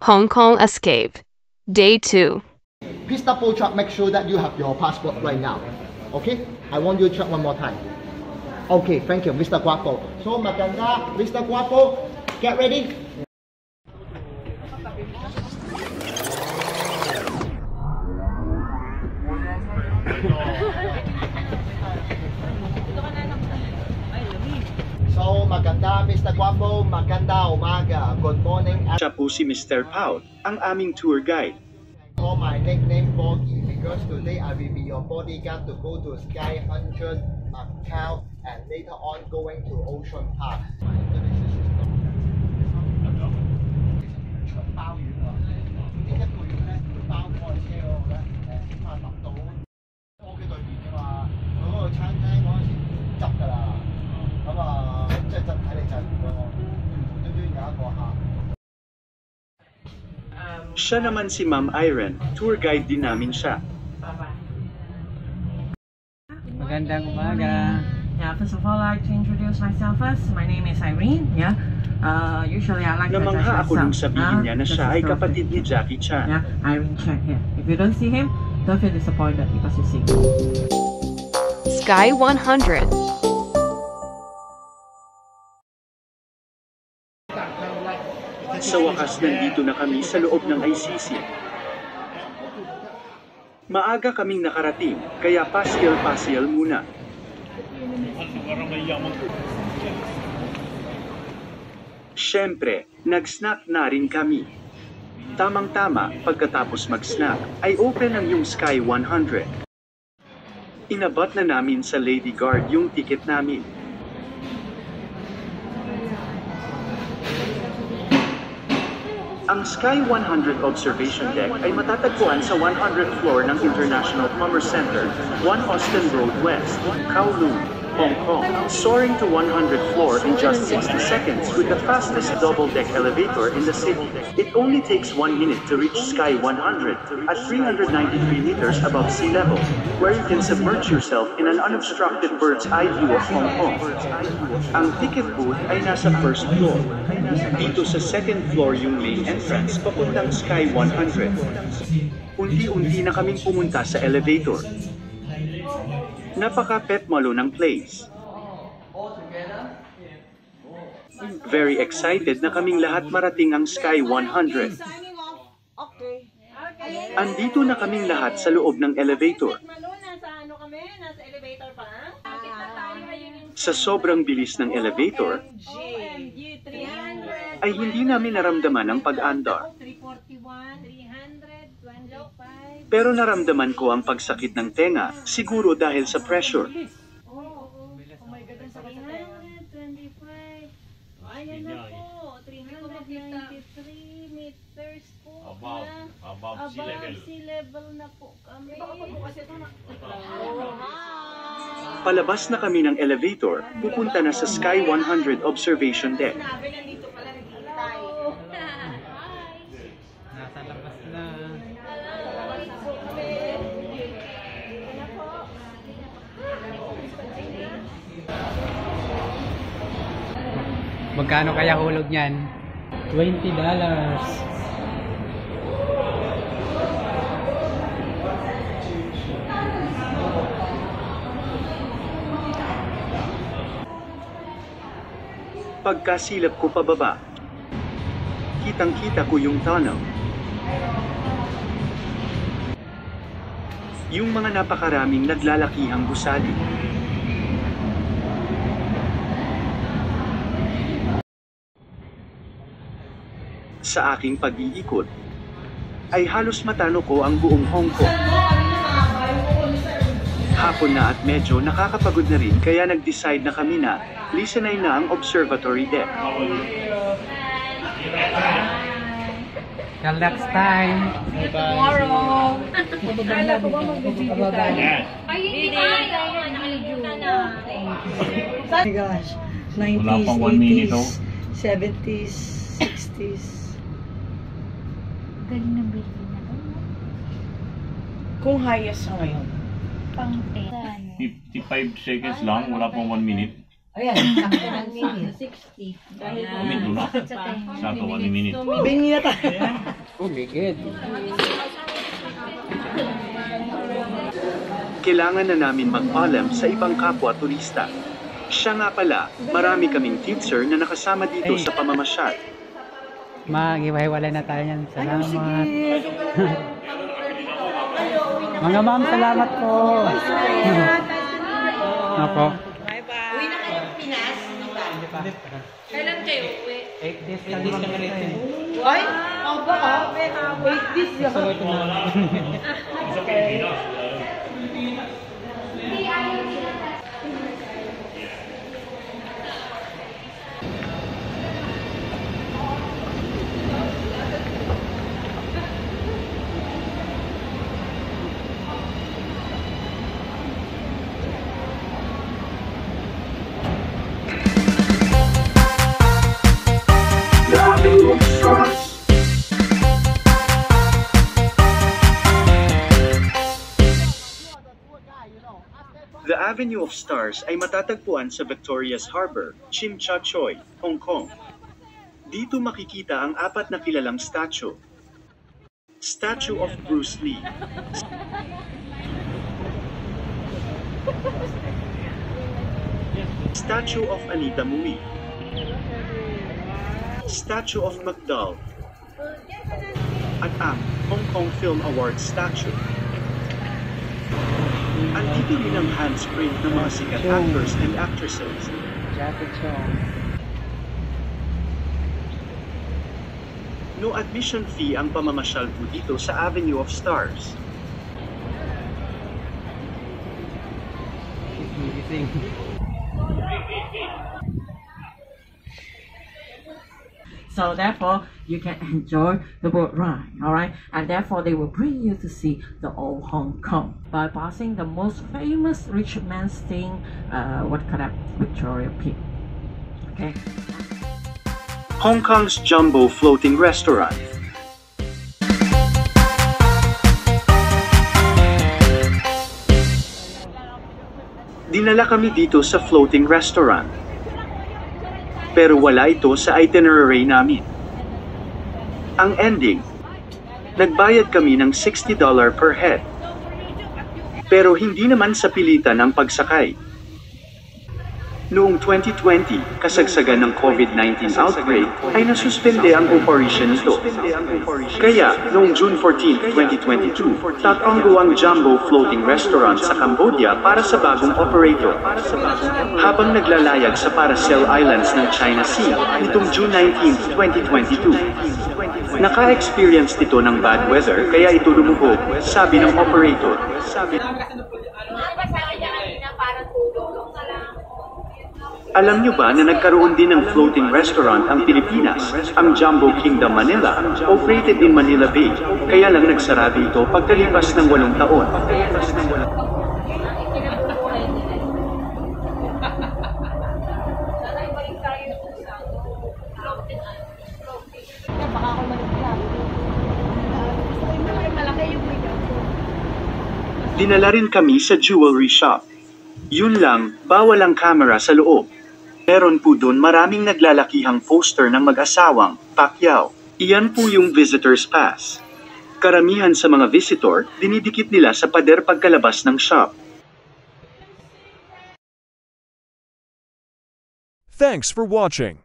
Hong Kong Escape, Day 2. Please double check, make sure that you have your passport right now. Okay? I want you to check one more time. Okay, thank you, Mr. Guapo. So, maganda, Mr. Guapo, get ready. So, maganda, Mr. Guapo, maganda umaga. Good morning. Siya po si Mr. Pout, ang aming tour guide. Call my nickname Foggy because today I will be your bodyguard to go to Sky 100 Macau and later on going to Ocean Park. Siya naman si Ma'am Irene, tour guide din namin siya. Magandang umaga. Yeah, first of all, I'd like to introduce myself first. My name is Irene. Yeah. Usually I like to address Namangha ako nung myself. sabihin niya na siya ay kapatid ni Jackie Chan. Yeah, Irene Chan here. If you don't see him, don't feel disappointed because you see. Sky 100. Sa wakas nandito na kami sa loob ng ICC. Maaga kaming nakarating, kaya pasyal-pasyal muna. Siyempre, nag-snack na rin kami. Tamang-tama, pagkatapos mag-snack, ay open ang yung Sky 100. Inabot na namin sa Lady Guard yung ticket namin. Ang Sky 100 Observation Deck ay matatagpuan sa 100th floor ng International Commerce Center, 1 Austin Road West, Kowloon, Hong Kong, soaring to 100th floor in just 60 seconds with the fastest double-deck elevator in the city. It only takes 1 minute to reach Sky 100 at 393 meters above sea level, where you can submerge yourself in an unobstructed bird's-eye view of Hong Kong. Ang ticket booth ay nasa first floor. Dito sa second floor yung main entrance papuntang Sky 100. Unti-unti na kaming pumunta sa elevator. Napaka-pet malo ng place. Very excited na kaming lahat marating ang Sky 100. Andito na kaming lahat sa loob ng elevator. Sa sobrang bilis ng elevator, ay hindi namin naramdaman ang pag-andar. Pero naramdaman ko ang pagsakit ng tenga, siguro dahil sa pressure. Ayan na po, 393 meters po. Above sea level na po kami. Palabas na kami ng elevator, pupunta na sa Sky 100 Observation Deck. Nasa labas na. Magkano kaya hulog niyan? $20. Pagkasilap ko pababa, kitang-kita ko yung tunnel. Yung mga napakaraming naglalakihang gusali. Sa aking pag-iikot, ay halos matano ko ang buong Hong Kong. Hapon na at medyo nakakapagod na rin kaya nag-decide na kami na lisanay na ang observatory deck. Till next time. Tomorrow. Kala ko ba mag-video tayo? Ay, hindi tayo. Nakalimutan na. Oh my gosh, 90s, 80s, 70s, 60s. Galing ng building na to. Kung highest sa ngayon. Pang 10. 55 seconds lang, wala pang 1 minute. Ayan, sakto ng minute. 60. Dahil Sakto 1 minute. Bingi na tayo. Umigid. Kailangan na namin magpaalam sa ibang kapwa turista. Siya nga pala, marami kaming teacher na nakasama dito sa pamamasyal. Mag-iwahiwalay na tayo yan. Salamat. Mga ma'am, salamat po. Opo. Bye-bye. Uwi na kayo ng Pinas? Kailan kayo uwi? 8 days lang naman ito eh. Ay, ako ba ka? Wait, this yun. The Avenue of Stars ay matatagpuan sa Victoria's Harbor, Chim Cha Choy, Hong Kong. Dito makikita ang 4 na kilalang statue. Statue of Bruce Lee. Statue of Anita Mui. Statue of MacDowell. At ang Hong Kong Film Awards statue. Andito rin ang handprint ng mga sikat actors and actresses. Jackie Chong. No admission fee ang pamamasyal po dito sa Avenue of Stars. Gising. So therefore, you can enjoy the boat ride, all right? And therefore, they will bring you to see the old Hong Kong by passing the most famous rich man's thing, Victoria Peak. Okay. Hong Kong's Jumbo Floating Restaurant. Dinala kami dito sa floating restaurant. Pero wala ito sa itinerary namin. Ang ending, nagbayad kami ng $60 per head. Pero hindi naman sa pilitan ang pagsakay. Noong 2020, kasagsagan ng COVID-19 outbreak, ay nasuspende ang operation nito. Kaya, noong June 14, 2022, tatanggo ang Jumbo Floating Restaurant sa Cambodia para sa bagong operator. Habang naglalayag sa Paracel Islands ng China Sea nitong June 19, 2022. Naka-experience nito ng bad weather kaya ito lumubog, sabi ng operator. Alam nyo ba na nagkaroon din ng floating restaurant ang Pilipinas, ang Jumbo Kingdom Manila, operated in Manila Bay, kaya lang nagsarado ito pagkalipas ng 8 taon. Dinala rin kami sa jewelry shop. Yun lang, bawal ang camera sa loob. Meron po doon maraming naglalakihang poster ng mag-asawang Pacquiao. Iyan po yung visitor's pass. Karamihan sa mga visitor, dinidikit nila sa pader pagkalabas ng shop. Thanks for watching.